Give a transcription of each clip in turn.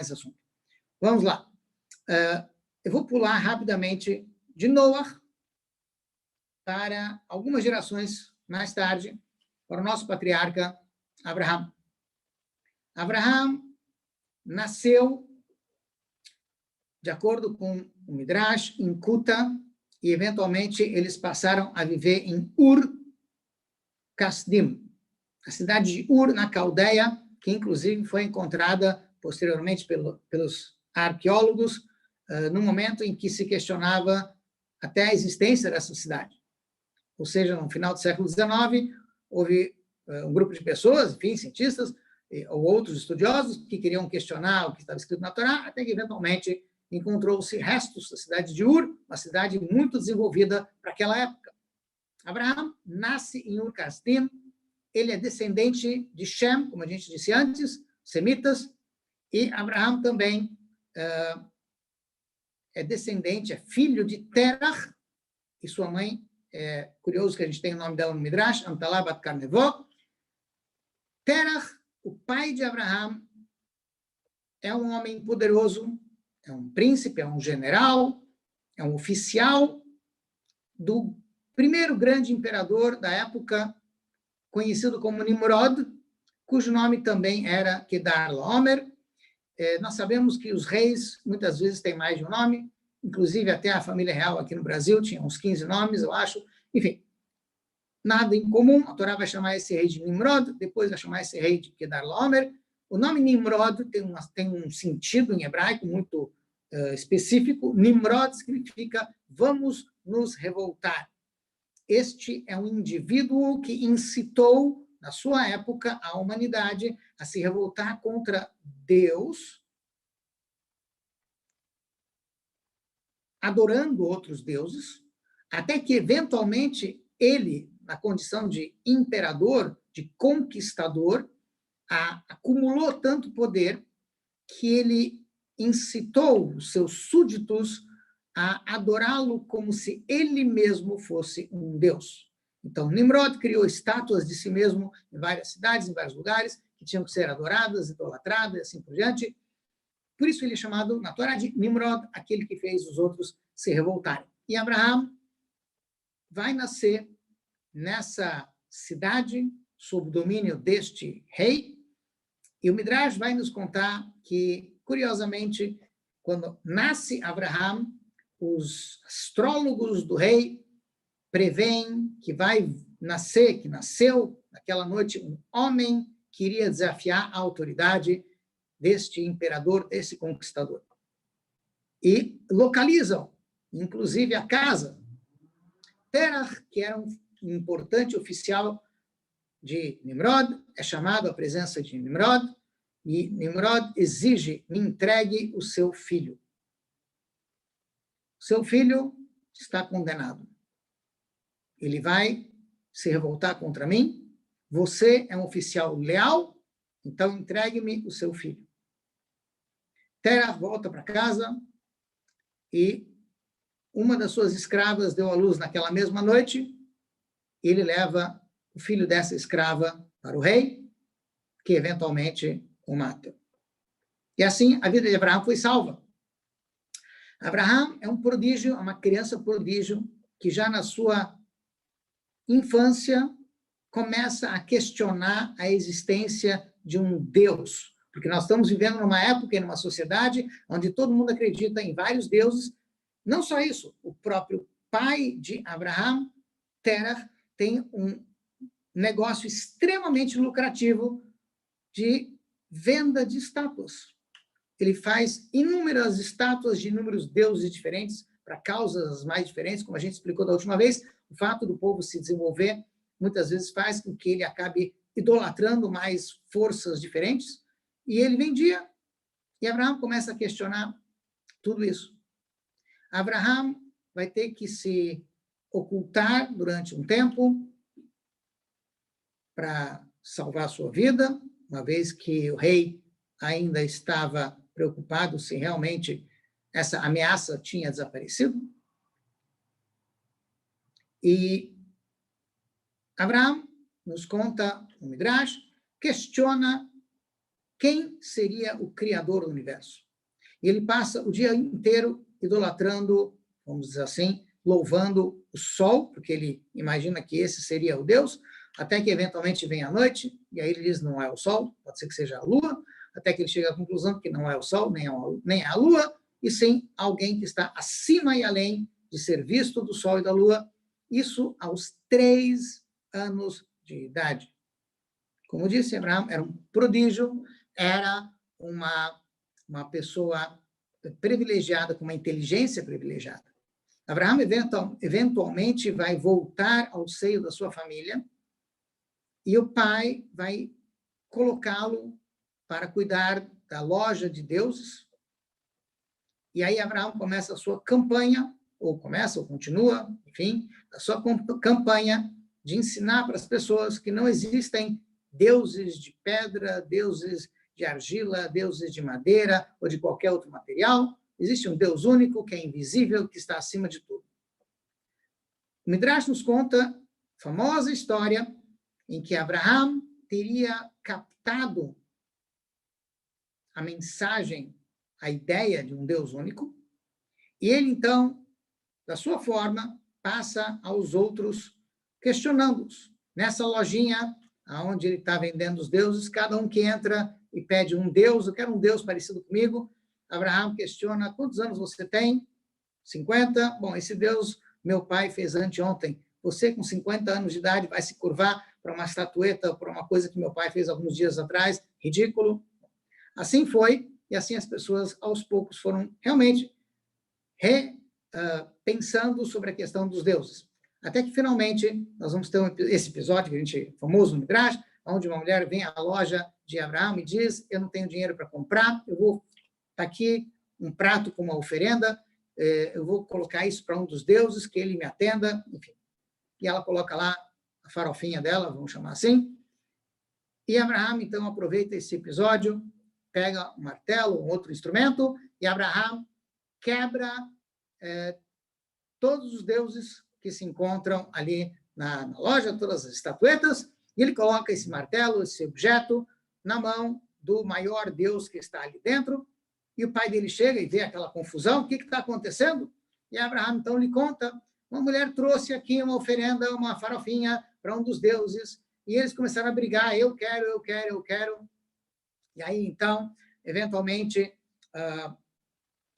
esse assunto. Vamos lá. Eu vou pular rapidamente de Noah para algumas gerações mais tarde, para o nosso patriarca Abraham. Abraham nasceu, de acordo com o Midrash, em Cuta, e eventualmente eles passaram a viver em Ur Kasdim, a cidade de Ur, na Caldeia, que inclusive foi encontrada posteriormente pelos arqueólogos, no momento em que se questionava até a existência dessa cidade. Ou seja, no final do século XIX, houve um grupo de pessoas, enfim, cientistas, ou outros estudiosos, que queriam questionar o que estava escrito na Torá, até que, eventualmente, encontrou-se restos da cidade de Ur, uma cidade muito desenvolvida para aquela época. Abraham nasce em Ur Kasdim, ele é descendente de Shem, como a gente disse antes, semitas, e Abraham também é descendente, é filho de Terach, e sua mãe, é curioso que a gente tem o nome dela no Midrash, Amtalá bat Karnevó. Terach, o pai de Abraham, é um homem poderoso, é um príncipe, é um general, é um oficial do primeiro grande imperador da época, conhecido como Nimrod, cujo nome também era Kedar-Laomer. Nós sabemos que os reis, muitas vezes, têm mais de um nome, inclusive até a família real aqui no Brasil tinha uns 15 nomes, eu acho. Enfim, nada em comum. A Torá vai chamar esse rei de Nimrod, depois vai chamar esse rei de Kedar-Laomer. O nome Nimrod tem um sentido em hebraico muito específico. Nimrod significa vamos nos revoltar. Este é um indivíduo que incitou, na sua época, a humanidade a se revoltar contra Deus, adorando outros deuses, até que, eventualmente, ele, na condição de imperador, de conquistador, acumulou tanto poder que ele incitou os seus súditos a adorá-lo como se ele mesmo fosse um deus. Então, Nimrod criou estátuas de si mesmo em várias cidades, em vários lugares, que tinham que ser adoradas, idolatradas, e assim por diante. Por isso ele é chamado, na Torá, de Nimrod, aquele que fez os outros se revoltarem. E Abraham vai nascer nessa cidade, sob o domínio deste rei, e o Midrash vai nos contar que, curiosamente, quando nasce Abraham, os astrólogos do rei preveem que vai nascer, que nasceu naquela noite, um homem que iria desafiar a autoridade deste imperador, desse conquistador. E localizam, inclusive, a casa. Terach, que era um importante oficial de Nimrod, é chamado à presença de Nimrod, e Nimrod exige, me entregue o seu filho. Seu filho está condenado. Ele vai se revoltar contra mim. Você é um oficial leal, então entregue-me o seu filho. Terach volta para casa e uma das suas escravas deu à luz naquela mesma noite. Ele leva o filho dessa escrava para o rei, que eventualmente o mata. E assim a vida de Abraham foi salva. Abraham é um prodígio, é uma criança prodígio, que já na sua infância começa a questionar a existência de um Deus. Porque nós estamos vivendo numa época e numa sociedade onde todo mundo acredita em vários deuses. Não só isso, o próprio pai de Abraham, Terach, tem um negócio extremamente lucrativo de venda de estátuas. Ele faz inúmeras estátuas de inúmeros deuses diferentes, para causas mais diferentes, como a gente explicou da última vez. O fato do povo se desenvolver muitas vezes faz com que ele acabe idolatrando mais forças diferentes, e ele vendia. E Abraham começa a questionar tudo isso. Abraham vai ter que se ocultar durante um tempo para salvar sua vida, uma vez que o rei ainda estava preocupado se realmente essa ameaça tinha desaparecido. E Abraham, nos conta o Midrash, questiona quem seria o Criador do universo. E ele passa o dia inteiro idolatrando, vamos dizer assim, louvando o sol, porque ele imagina que esse seria o Deus, até que eventualmente vem a noite, e aí ele diz não é o sol, pode ser que seja a lua, até que ele chega à conclusão que não é o sol, nem a lua, e sim alguém que está acima e além de ser visto do sol e da lua, isso aos 3 anos de idade. Como disse, Abraão era um prodígio, era uma pessoa privilegiada, com uma inteligência privilegiada. Abraão eventualmente vai voltar ao seio da sua família e o pai vai colocá-lo para cuidar da loja de deuses. E aí Abraão começa a sua campanha, ou continua, enfim, a sua campanha de ensinar para as pessoas que não existem deuses de pedra, deuses de argila, deuses de madeira ou de qualquer outro material. Existe um Deus único, que é invisível, que está acima de tudo. O Midrash nos conta a famosa história em que Abraão teria captado a mensagem, a ideia de um Deus único, e ele, então, da sua forma, passa aos outros questionando-os. Nessa lojinha, onde ele está vendendo os deuses, cada um que entra e pede um Deus, eu quero um Deus parecido comigo. Abraão questiona, quantos anos você tem? 50? Bom, esse Deus meu pai fez anteontem. Você, com 50 anos de idade, vai se curvar para uma estatueta, para uma coisa que meu pai fez alguns dias atrás? Ridículo. Assim foi, e assim as pessoas, aos poucos, foram realmente pensando sobre a questão dos deuses. Até que, finalmente, nós vamos ter esse episódio, que a gente famoso no Midrash, onde uma mulher vem à loja de Abraão e diz, eu não tenho dinheiro para comprar, eu vou estar aqui um prato com uma oferenda, eu vou colocar isso para um dos deuses, que ele me atenda, enfim. E ela coloca lá a farofinha dela, vamos chamar assim, e Abraão, então, aproveita esse episódio, pega um martelo, um outro instrumento, e Abraão quebra todos os deuses que se encontram ali na loja, todas as estatuetas, e ele coloca esse martelo, esse objeto, na mão do maior Deus que está ali dentro, e o pai dele chega e vê aquela confusão, o que está acontecendo? E Abraão, então, lhe conta, uma mulher trouxe aqui uma oferenda, uma farofinha para um dos deuses, e eles começaram a brigar, eu quero, eu quero, eu quero. E aí, então, eventualmente,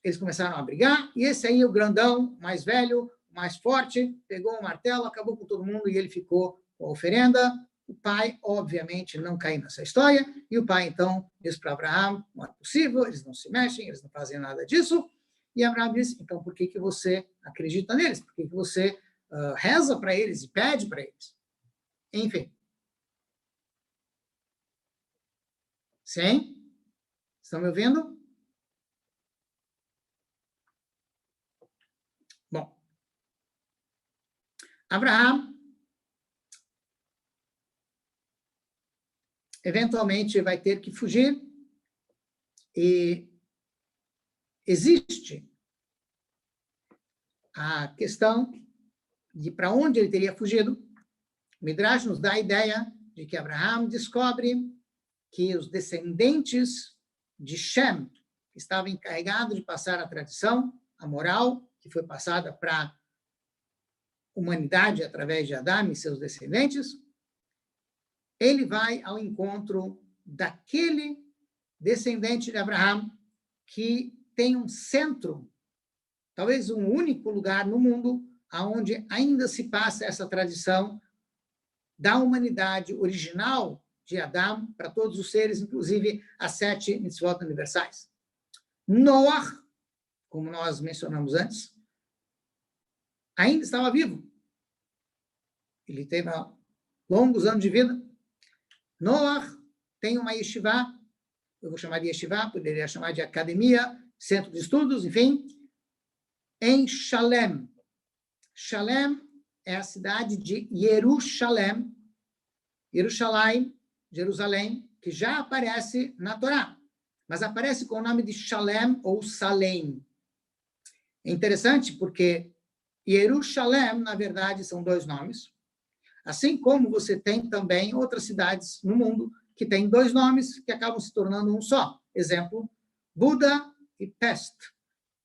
eles começaram a brigar, e esse aí, o grandão, mais velho, mais forte, pegou um martelo, acabou com todo mundo, e ele ficou com a oferenda. O pai, obviamente, não caiu nessa história, e o pai, então, diz para Abraão, não é possível, eles não se mexem, eles não fazem nada disso. E Abraão diz, então, por que você acredita neles? Por que você reza para eles e pede para eles? Enfim. Sim? Estão me ouvindo? Bom. Abraão eventualmente vai ter que fugir e existe a questão de para onde ele teria fugido. O Midrash nos dá a ideia de que Abraão descobre que os descendentes de Shem, que estavam encarregados de passar a tradição, a moral, que foi passada para a humanidade através de Adão e seus descendentes, ele vai ao encontro daquele descendente de Abraão que tem um centro, talvez um único lugar no mundo, onde ainda se passa essa tradição da humanidade original de Adão para todos os seres, inclusive as 7 mitzvot universais. Noah, como nós mencionamos antes, ainda estava vivo. Ele teve longos anos de vida. Noah tem uma yeshiva, eu vou chamar de yeshiva, poderia chamar de academia, centro de estudos, enfim, em Shalem. Shalem é a cidade de Jerusalém, Jerusalém, que já aparece na Torá, mas aparece com o nome de Shalem ou Salem. É interessante porque Jerusalém, na verdade, são 2 nomes, assim como você tem também outras cidades no mundo que tem dois nomes que acabam se tornando um só. Exemplo, Buda e Pest,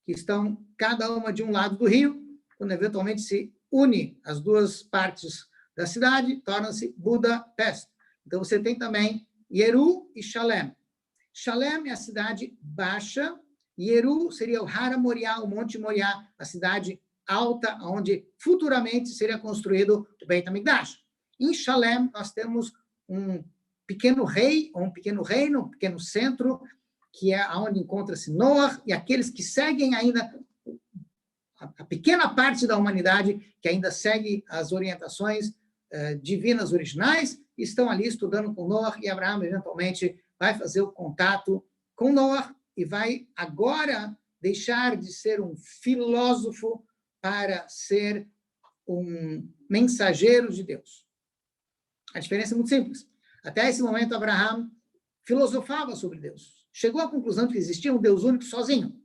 que estão cada uma de um lado do rio, quando eventualmente se une as duas partes da cidade, torna-se Budapest. Então, você tem também Yeru e Shalem. Shalem é a cidade baixa, Yeru seria o Hara Moriá, o Monte Moriá, a cidade alta, onde futuramente seria construído o Beit HaMikdash. Em Shalem, nós temos um pequeno rei, ou um pequeno reino, um pequeno centro, que é onde encontra-se Noah, e aqueles que seguem ainda, a pequena parte da humanidade que ainda segue as orientações divinas originais, estão ali estudando com Noah, e Abraão, eventualmente, vai fazer o contato com Noah, e vai agora deixar de ser um filósofo para ser um mensageiro de Deus. A diferença é muito simples. Até esse momento, Abraão filosofava sobre Deus. Chegou à conclusão de que existia um Deus único sozinho.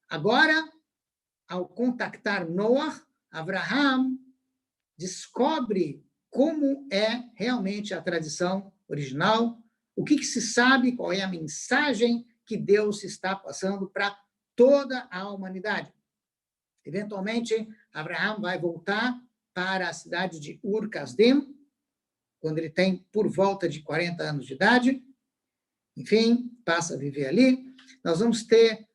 Agora, ao contactar Noah, Abraão descobre como é realmente a tradição original, o que se sabe, qual é a mensagem que Deus está passando para toda a humanidade. Eventualmente, Abraão vai voltar para a cidade de Ur-Kasdim, quando ele tem por volta de 40 anos de idade. Enfim, passa a viver ali. Nós vamos ter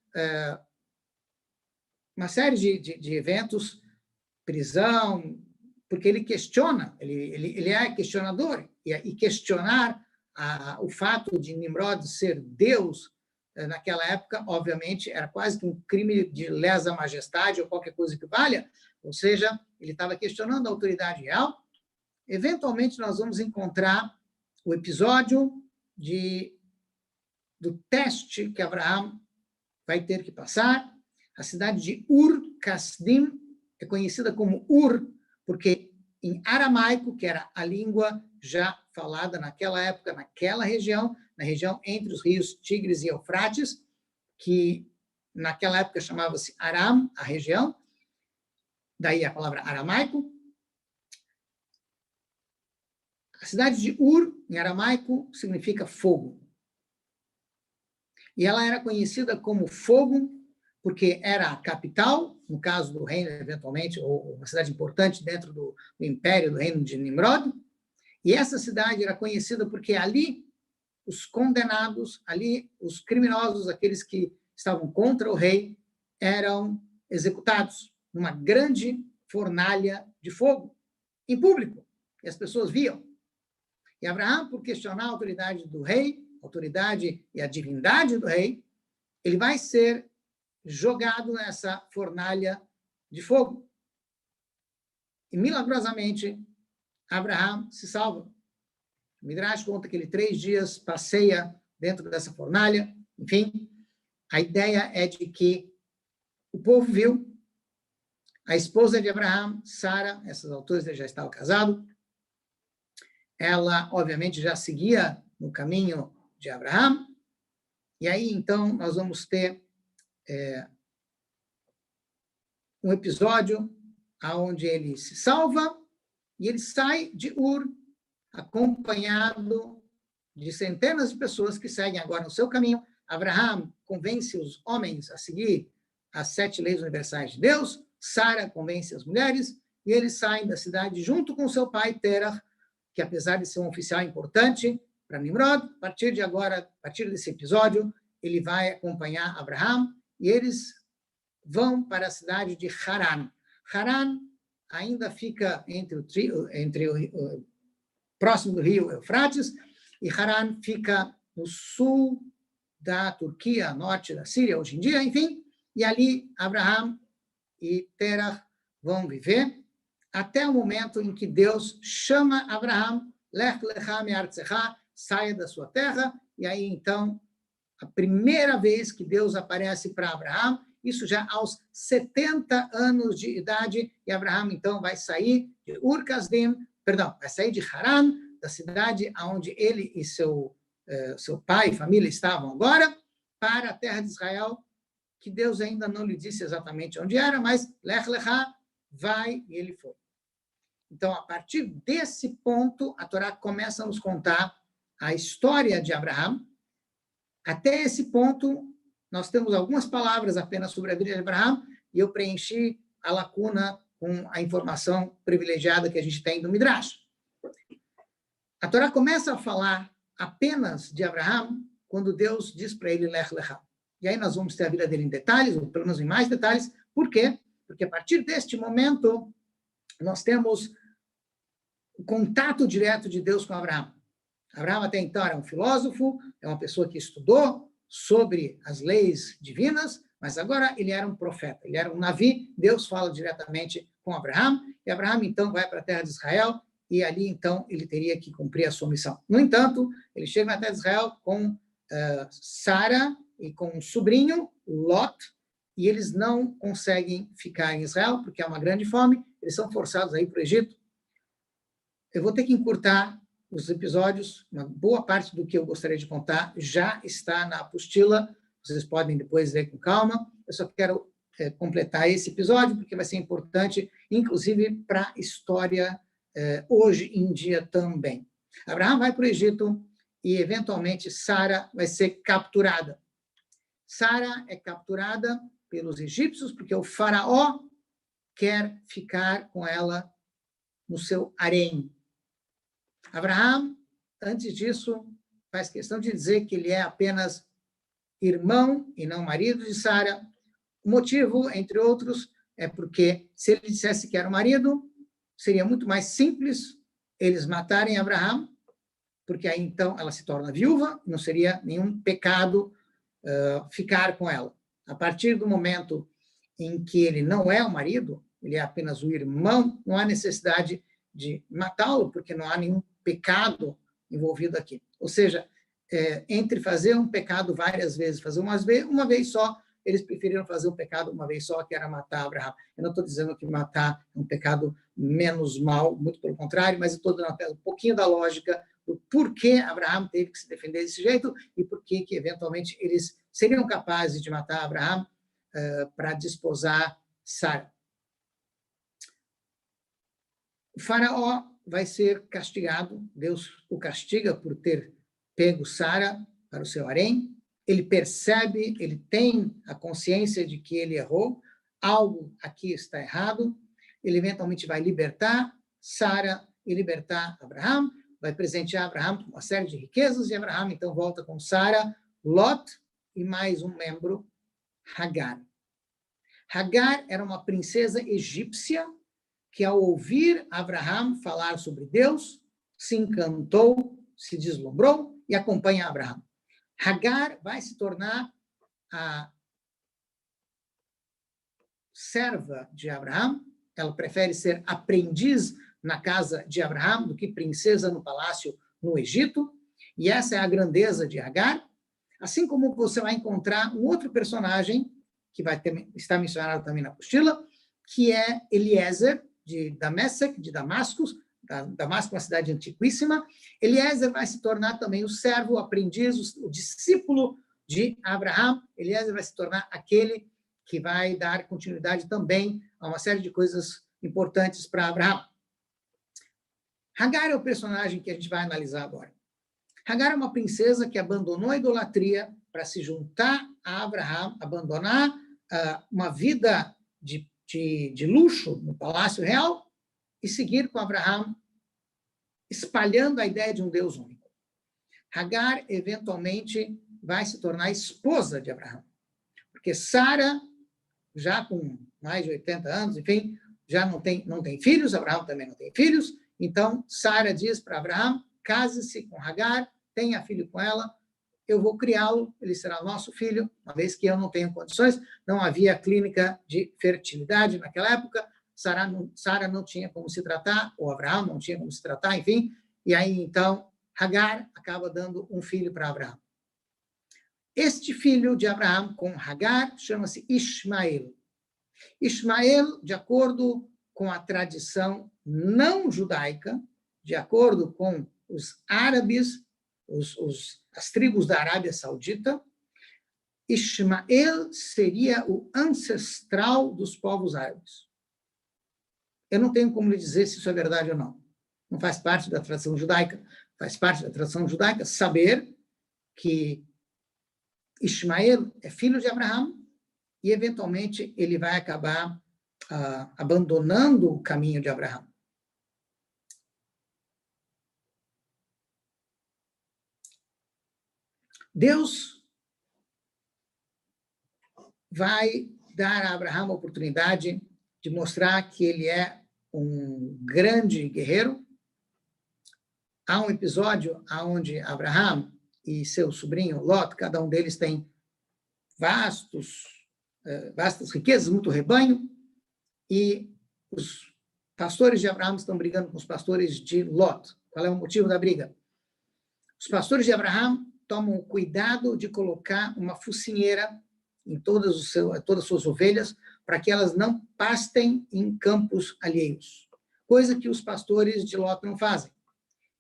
uma série de eventos, prisão, porque ele questiona, ele é questionador, e questionar o fato de Nimrod ser Deus naquela época, obviamente, era quase que um crime de lesa majestade ou qualquer coisa que valha, ou seja, ele estava questionando a autoridade real. Eventualmente, nós vamos encontrar o episódio do teste que Abraão vai ter que passar. A cidade de Ur-Kasdim é conhecida como Ur, porque em aramaico, que era a língua já falada naquela época, naquela região, na região entre os rios Tigres e Eufrates, que naquela época chamava-se Aram, a região, daí a palavra aramaico. A cidade de Ur, em aramaico, significa fogo. E ela era conhecida como fogo porque era a capital, no caso do reino, eventualmente, ou uma cidade importante dentro do império, do reino de Nimrod. E essa cidade era conhecida porque ali os condenados, ali os criminosos, aqueles que estavam contra o rei, eram executados numa grande fornalha de fogo, em público, e as pessoas viam. E Abraão, por questionar a autoridade do rei, a autoridade e a divindade do rei, ele vai ser jogado nessa fornalha de fogo. E, milagrosamente, Abraão se salva. O Midrash conta que ele 3 dias passeia dentro dessa fornalha. Enfim, a ideia é de que o povo viu, a esposa de Abraão, Sara, essas alturas ele já estava casado, ela, obviamente, já seguia no caminho de Abraão, e aí, então, nós vamos ter um episódio onde ele se salva e ele sai de Ur, acompanhado de centenas de pessoas que seguem agora no seu caminho. Abraão convence os homens a seguir as 7 leis universais de Deus, Sara convence as mulheres, e eles saem da cidade junto com seu pai, Terah, que apesar de ser um oficial importante para Nimrod, a partir de agora, a partir desse episódio, ele vai acompanhar Abraão, e eles vão para a cidade de Haran. Haran ainda fica próximo do rio Eufrates, e Haran fica no sul da Turquia, norte da Síria, hoje em dia, enfim, e ali Abraão e Terah vão viver, até o momento em que Deus chama Abraão, Lech lecha me'artzecha, saia da sua terra, e aí, então, a primeira vez que Deus aparece para Abraão, isso já aos 70 anos de idade, e Abraão, então, vai sair de Ur-Kasdim, vai sair de Haran, da cidade onde ele e seu pai e família estavam agora, para a terra de Israel, que Deus ainda não lhe disse exatamente onde era, mas Lech lecha, vai, e ele foi. Então, a partir desse ponto, a Torá começa a nos contar a história de Abraão. Até esse ponto, nós temos algumas palavras apenas sobre a vida de Abraão, e eu preenchi a lacuna com a informação privilegiada que a gente tem do Midrash. A Torá começa a falar apenas de Abraão quando Deus diz para ele, Lech Lecha. E aí nós vamos ter a vida dele em detalhes, ou pelo menos em mais detalhes. Por quê? Porque a partir deste momento, nós temos o contato direto de Deus com Abraão. Abraão até então era um filósofo, é uma pessoa que estudou sobre as leis divinas, mas agora ele era um profeta, ele era um navi. Deus fala diretamente com Abraão, e Abraão então vai para a terra de Israel, e ali então ele teria que cumprir a sua missão. No entanto, ele chega na terra de Israel com Sara e com um sobrinho, Lot, e eles não conseguem ficar em Israel, porque há uma grande fome, eles são forçados a ir para o Egito. Eu vou ter que encurtar os episódios, uma boa parte do que eu gostaria de contar já está na apostila, vocês podem depois ler com calma. Eu só quero completar esse episódio, porque vai ser importante, inclusive, para a história hoje em dia também. Abraão vai para o Egito e, eventualmente, Sara vai ser capturada. Sara é capturada pelos egípcios, porque o faraó quer ficar com ela no seu harém. Abraão, antes disso, faz questão de dizer que ele é apenas irmão e não marido de Sara. O motivo, entre outros, é porque se ele dissesse que era o marido, seria muito mais simples eles matarem Abraão, porque aí então ela se torna viúva, não seria nenhum pecado ficar com ela. A partir do momento em que ele não é o marido, ele é apenas o irmão, não há necessidade de matá-lo, porque não há nenhum pecado envolvido aqui. Ou seja, entre fazer um pecado várias vezes, fazer uma vez só, eles preferiram fazer um pecado uma vez só, que era matar Abraão. Eu não estou dizendo que matar é um pecado menos mal, muito pelo contrário, mas eu estou dando um pouquinho da lógica do porquê Abraão teve que se defender desse jeito e porquê que, eventualmente, eles seriam capazes de matar Abraão para desposar Sara. O faraó vai ser castigado, Deus o castiga por ter pego Sara para o seu harém. Ele percebe, ele tem a consciência de que ele errou, algo aqui está errado, ele eventualmente vai libertar Sara e libertar Abraão, vai presentear Abraão com uma série de riquezas, e Abraão então volta com Sara, Lot e mais um membro, Hagar. Hagar era uma princesa egípcia que, ao ouvir Abraão falar sobre Deus, se encantou, se deslumbrou e acompanha Abraão. Hagar vai se tornar a serva de Abraão, ela prefere ser aprendiz na casa de Abraão do que princesa no palácio no Egito, e essa é a grandeza de Hagar, assim como você vai encontrar um outro personagem, que está mencionado também na apostila, que é Eliezer, de Damasco, Damasco é uma cidade antiquíssima. Eliezer vai se tornar também o servo, o aprendiz, o discípulo de Abraão. Eliezer vai se tornar aquele que vai dar continuidade também a uma série de coisas importantes para Abraão. Hagar é o personagem que a gente vai analisar agora. Hagar é uma princesa que abandonou a idolatria para se juntar a Abraão, abandonar uma vida de luxo no Palácio Real e seguir com Abraão, espalhando a ideia de um Deus único. Hagar, eventualmente, vai se tornar esposa de Abraão, porque Sara, já com mais de 80 anos, enfim, já não tem filhos, Abraão também não tem filhos, então Sara diz para Abraão, case-se com Hagar, tenha filho com ela, eu vou criá-lo, ele será nosso filho, uma vez que eu não tenho condições, não havia clínica de fertilidade naquela época, Sara não tinha como se tratar, ou Abraão não tinha como se tratar, enfim, e aí então Hagar acaba dando um filho para Abraão. Este filho de Abraão com Hagar chama-se Ismael. Ismael, de acordo com a tradição não judaica, de acordo com os árabes, as tribos da Arábia Saudita, Ismael seria o ancestral dos povos árabes. Eu não tenho como lhe dizer se isso é verdade ou não. Não faz parte da tradição judaica, faz parte da tradição judaica, saber que Ismael é filho de Abraão e, eventualmente, ele vai acabar abandonando o caminho de Abraão. Deus vai dar a Abraão a oportunidade de mostrar que ele é um grande guerreiro. Há um episódio onde Abraão e seu sobrinho Lot, cada um deles tem vastas riquezas, muito rebanho, e os pastores de Abraão estão brigando com os pastores de Lot. Qual é o motivo da briga? Os pastores de Abraão tomam o cuidado de colocar uma focinheira em todas as suas ovelhas, para que elas não pastem em campos alheios, coisa que os pastores de Lot não fazem.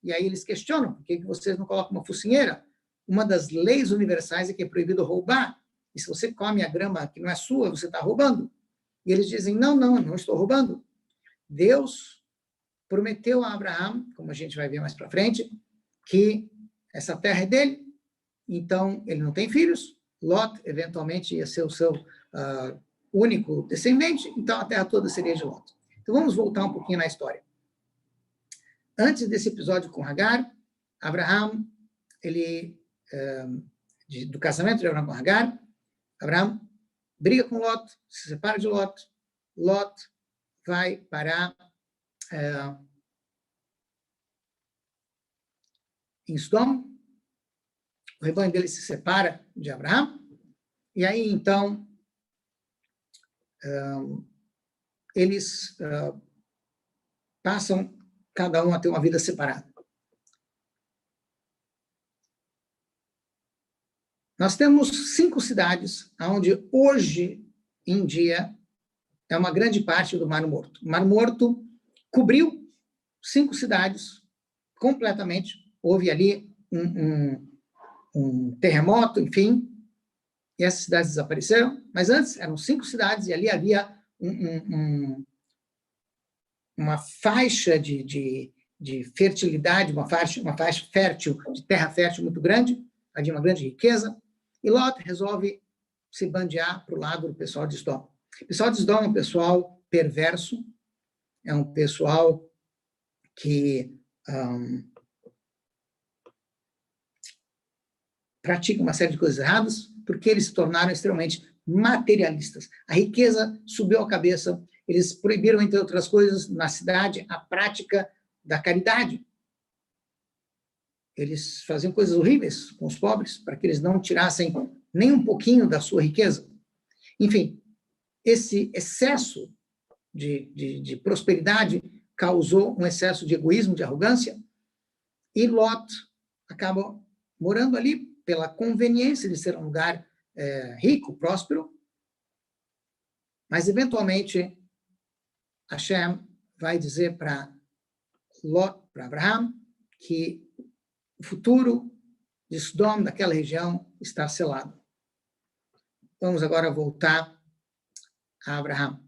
E aí eles questionam, por que vocês não colocam uma focinheira? Uma das leis universais é que é proibido roubar, e se você come a grama que não é sua, você está roubando. E eles dizem, não estou roubando. Deus prometeu a Abraão, como a gente vai ver mais para frente, que essa terra é dele, então ele não tem filhos, Lot eventualmente ia ser o seu único descendente, então a terra toda seria de Lot. Então vamos voltar um pouquinho na história. Antes desse episódio com Hagar, Abraão, do casamento de Abraão com Hagar, Abraão briga com Lot, se separa de Lot, Lot vai parar em Sodom, o rebanho dele se separa de Abraão, e aí, então, eles passam, cada um, a ter uma vida separada. Nós temos 5 cidades, onde hoje em dia é uma grande parte do Mar Morto. O Mar Morto cobriu 5 cidades completamente. Houve ali um terremoto, enfim, e essas cidades desapareceram, mas antes eram 5 cidades e ali havia uma faixa de fertilidade, uma faixa fértil, de terra fértil muito grande, havia uma grande riqueza, e Lot resolve se bandear para o lado do pessoal de Sodom. O pessoal de Sodom é um pessoal perverso, é um pessoal que pratica uma série de coisas erradas, porque eles se tornaram extremamente materialistas. A riqueza subiu a cabeça, eles proibiram, entre outras coisas, na cidade, a prática da caridade. Eles faziam coisas horríveis com os pobres, para que eles não tirassem nem um pouquinho da sua riqueza. Enfim, esse excesso de prosperidade causou um excesso de egoísmo, de arrogância, e Lot acaba morando ali pela conveniência de ser um lugar rico, próspero, mas, eventualmente, Hashem vai dizer para Lot, para Abraão, que o futuro de Sodom, daquela região, está selado. Vamos agora voltar a Abraão.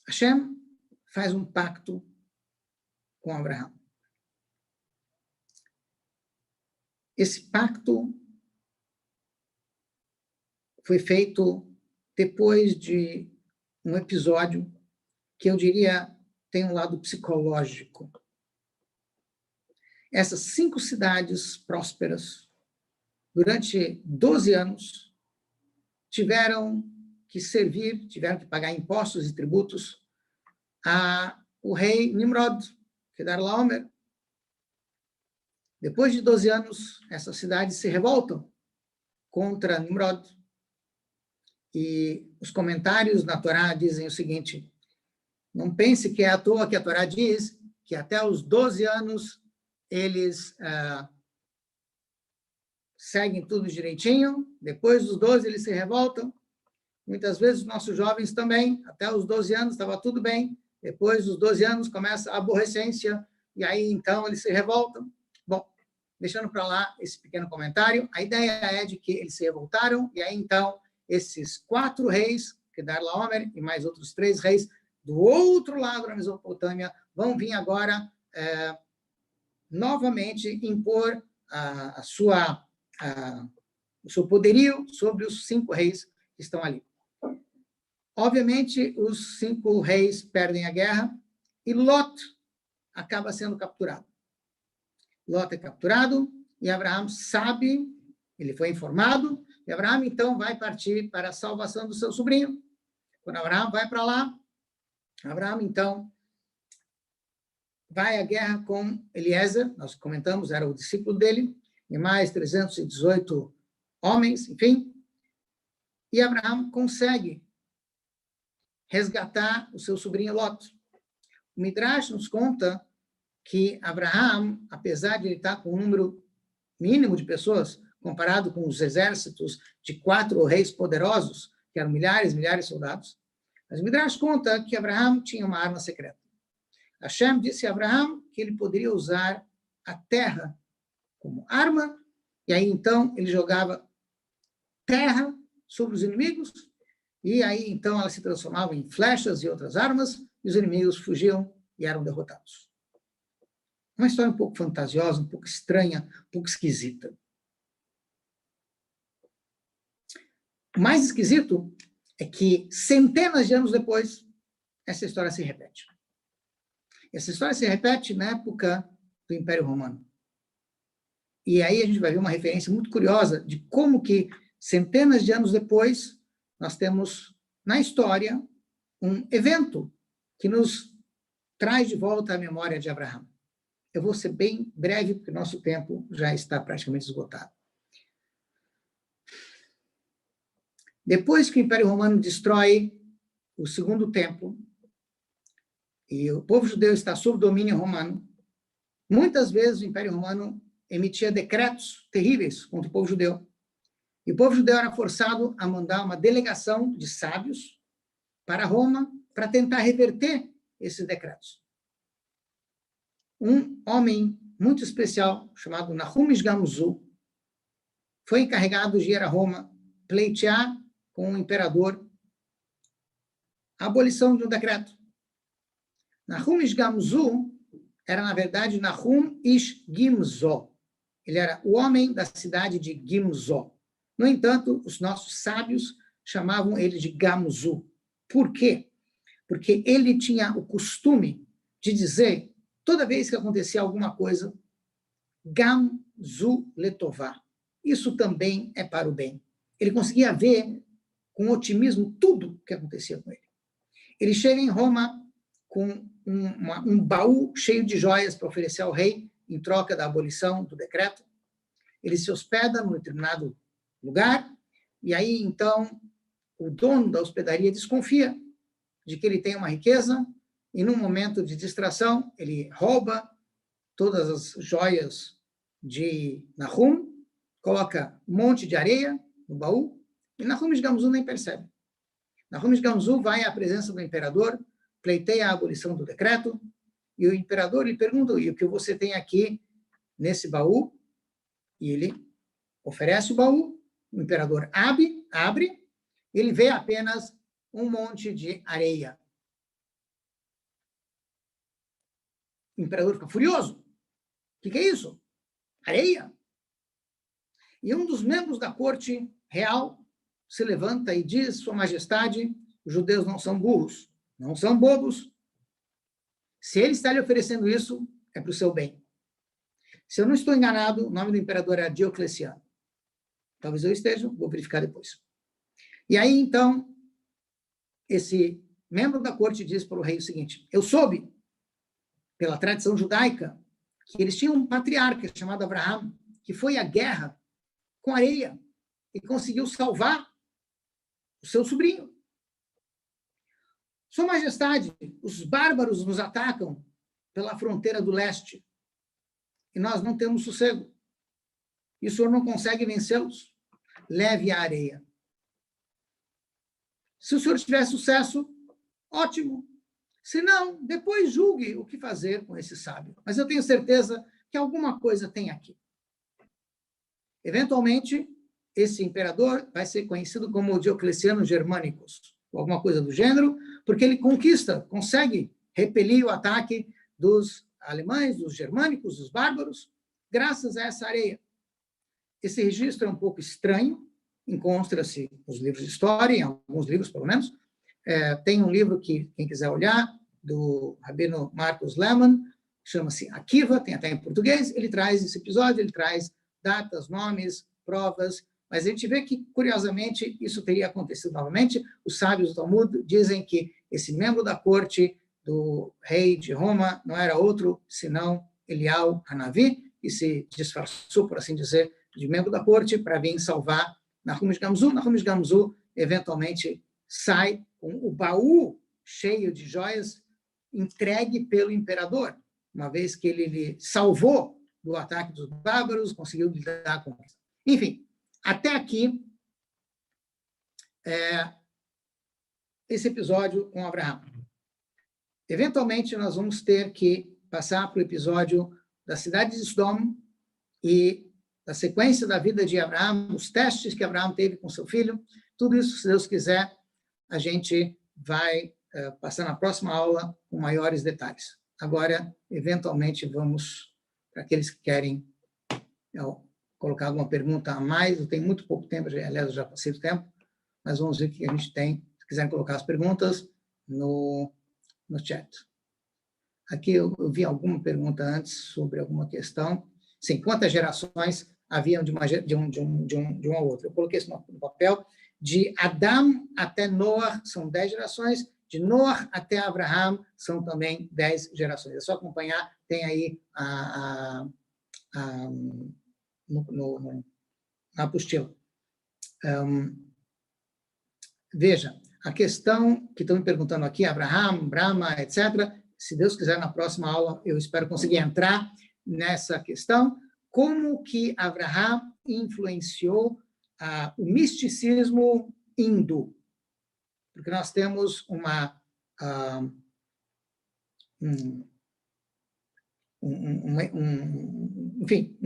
Hashem faz um pacto com Abraão. Esse pacto foi feito depois de um episódio que eu diria tem um lado psicológico. Essas 5 cidades prósperas, durante 12 anos, tiveram que servir, tiveram que pagar impostos e tributos ao rei Nimrod, Kedorlaomer. Depois de 12 anos, essas cidades se revoltam contra Nimrod. E os comentários na Torá dizem o seguinte: não pense que é à toa que a Torá diz que até os 12 anos eles seguem tudo direitinho, depois dos 12 eles se revoltam. Muitas vezes os nossos jovens também, até os 12 anos estava tudo bem, depois dos 12 anos começa a aborrecência, e aí então eles se revoltam. Bom, deixando para lá esse pequeno comentário, a ideia é de que eles se revoltaram, e aí então esses 4 reis, Kedorlaomer e mais outros 3 reis, do outro lado da Mesopotâmia, vão vir agora novamente impor o seu poderio sobre os 5 reis que estão ali. Obviamente, os 5 reis perdem a guerra e Lot acaba sendo capturado. Lot é capturado e Abraão sabe, ele foi informado, e Abraão então vai partir para a salvação do seu sobrinho. Quando Abraão vai para lá, Abraão então vai à guerra com Eliezer, nós comentamos, era o discípulo dele, e mais 318 homens, enfim. E Abraão consegue resgatar o seu sobrinho Lot. O Midrash nos conta que Abraão, apesar de ele estar com um número mínimo de pessoas, comparado com os exércitos de 4 reis poderosos, que eram milhares e milhares de soldados, mas o Midrash conta que Abraão tinha uma arma secreta. Hashem disse a Abraão que ele poderia usar a terra como arma, e aí então ele jogava terra sobre os inimigos, e aí então ela se transformava em flechas e outras armas, e os inimigos fugiam e eram derrotados. Uma história um pouco fantasiosa, um pouco estranha, um pouco esquisita. O mais esquisito é que, centenas de anos depois, essa história se repete. Essa história se repete na época do Império Romano. E aí a gente vai ver uma referência muito curiosa de como que, centenas de anos depois, nós temos, na história, um evento que nos traz de volta a memória de Abraão. Eu vou ser bem breve, porque nosso tempo já está praticamente esgotado. Depois que o Império Romano destrói o segundo templo, e o povo judeu está sob domínio romano, muitas vezes o Império Romano emitia decretos terríveis contra o povo judeu. E o povo judeu era forçado a mandar uma delegação de sábios para Roma para tentar reverter esses decretos. Um homem muito especial, chamado Nahum Gamzu, foi encarregado de ir a Roma pleitear com o imperador a abolição de um decreto. Nahum Gamzu era, na verdade, Nahum Ish Gimzo. Ele era o homem da cidade de Gimzo. No entanto, os nossos sábios chamavam ele de Gamzu. Por quê? Porque ele tinha o costume de dizer, toda vez que acontecia alguma coisa, Gamzu letová. Isso também é para o bem. Ele conseguia ver com otimismo tudo o que acontecia com ele. Ele chega em Roma com um baú cheio de joias para oferecer ao rei em troca da abolição do decreto. Ele se hospeda num determinado lugar, e aí, então, o dono da hospedaria desconfia de que ele tem uma riqueza, e num momento de distração, ele rouba todas as joias de Nahum, coloca um monte de areia no baú, e Nahum Gamzu nem percebe. Nahum Gamzu vai à presença do imperador, pleiteia a abolição do decreto, e o imperador lhe pergunta, e o que você tem aqui nesse baú? E ele oferece o baú, o imperador abre, ele vê apenas um monte de areia. O imperador fica furioso. O que é isso? Areia? E um dos membros da corte real se levanta e diz, Sua Majestade, os judeus não são burros, não são bobos. Se ele está lhe oferecendo isso, é para o seu bem. Se eu não estou enganado, o nome do imperador era Diocleciano. Talvez eu esteja, vou verificar depois. E aí, então, esse membro da corte diz para o rei o seguinte, eu soube, pela tradição judaica, que eles tinham um patriarca chamado Abraão, que foi à guerra com areia e conseguiu salvar o seu sobrinho. Sua Majestade, os bárbaros nos atacam pela fronteira do leste e nós não temos sossego. E o senhor não consegue vencê-los? Leve a areia. Se o senhor tiver sucesso, ótimo. Se não, depois julgue o que fazer com esse sábio. Mas eu tenho certeza que alguma coisa tem aqui. Eventualmente, esse imperador vai ser conhecido como Diocleciano Germanicus, ou alguma coisa do gênero, porque ele consegue repelir o ataque dos alemães, dos germânicos, dos bárbaros, graças a essa areia. Esse registro é um pouco estranho, encontra-se nos livros de história, em alguns livros, pelo menos. Tem um livro que, quem quiser olhar, do rabino Marcus Lehmann, chama-se Akiva, tem até em português, ele traz esse episódio, ele traz datas, nomes, provas, mas a gente vê que, curiosamente, isso teria acontecido novamente. Os sábios do Talmud dizem que esse membro da corte do rei de Roma não era outro senão Eliyahu Hanavi, que se disfarçou, por assim dizer, de membro da corte para vir salvar Nahum Gamzu. Nahum Gamzu, eventualmente, sai com o baú cheio de joias entregue pelo imperador, uma vez que ele lhe salvou do ataque dos bárbaros, conseguiu lidar com isso. Enfim, até aqui, esse episódio com Abraão. Eventualmente, nós vamos ter que passar para o episódio da cidade de Sodom e da sequência da vida de Abraão, os testes que Abraão teve com seu filho. Tudo isso, se Deus quiser, a gente vai passar na próxima aula com maiores detalhes. Agora, eventualmente, vamos para aqueles que querem colocar alguma pergunta a mais. Eu tenho muito pouco tempo, aliás, eu já passei do tempo, mas vamos ver o que a gente tem. Se quiserem colocar as perguntas no chat. Aqui eu vi alguma pergunta antes sobre alguma questão. Sim, quantas gerações haviam de um ao outro? Eu coloquei isso no papel. De Adão até Noah são 10 gerações, de Noah até Abraham são também 10 gerações. É só acompanhar, tem aí na apostila. Veja, a questão que estão me perguntando aqui, Abraham, Brahma, etc., se Deus quiser, na próxima aula, eu espero conseguir entrar nessa questão, como que Abraham influenciou o misticismo hindu. Porque nós temos um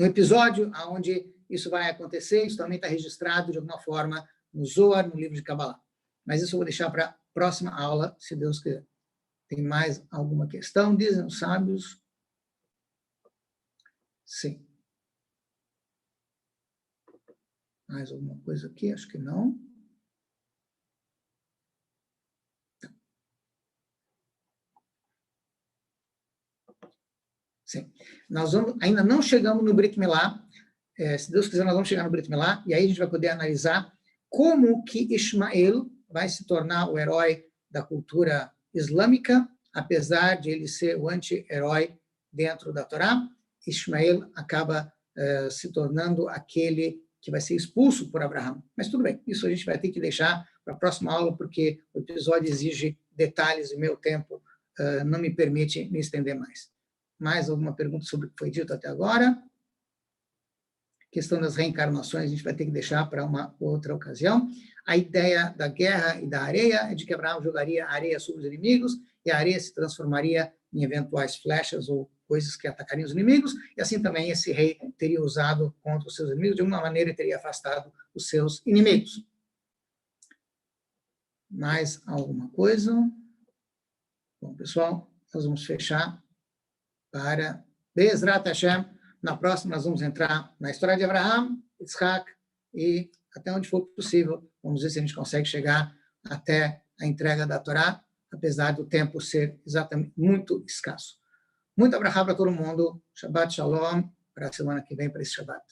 episódio onde isso vai acontecer, isso também está registrado de alguma forma no Zohar, no livro de Kabbalah. Mas isso eu vou deixar para a próxima aula, se Deus quiser. Tem mais alguma questão? Dizem os sábios. Sim. Mais alguma coisa aqui? Acho que não. Sim. Nós ainda não chegamos no Brit Milá. Se Deus quiser, nós vamos chegar no Brit Milá, e aí a gente vai poder analisar como que Ismael vai se tornar o herói da cultura islâmica, apesar de ele ser o anti-herói dentro da Torá. Ismael acaba se tornando aquele que vai ser expulso por Abraão. Mas tudo bem, isso a gente vai ter que deixar para a próxima aula, porque o episódio exige detalhes e meu tempo não me permite me estender mais. Mais alguma pergunta sobre o que foi dito até agora? A questão das reencarnações a gente vai ter que deixar para uma outra ocasião. A ideia da guerra e da areia é de que Abraão jogaria a areia sobre os inimigos e a areia se transformaria em eventuais flechas ou coisas que atacariam os inimigos, e assim também esse rei teria usado contra os seus inimigos, de alguma maneira ele teria afastado os seus inimigos. Mais alguma coisa? Bom, pessoal, nós vamos fechar para Bezrat Hashem. Na próxima, nós vamos entrar na história de Abraão, Isaac, e até onde for possível, vamos ver se a gente consegue chegar até a entrega da Torá, apesar do tempo ser exatamente muito escasso. Muito abraço para todo mundo. Shabbat Shalom. Para a semana que vem, para esse Shabbat.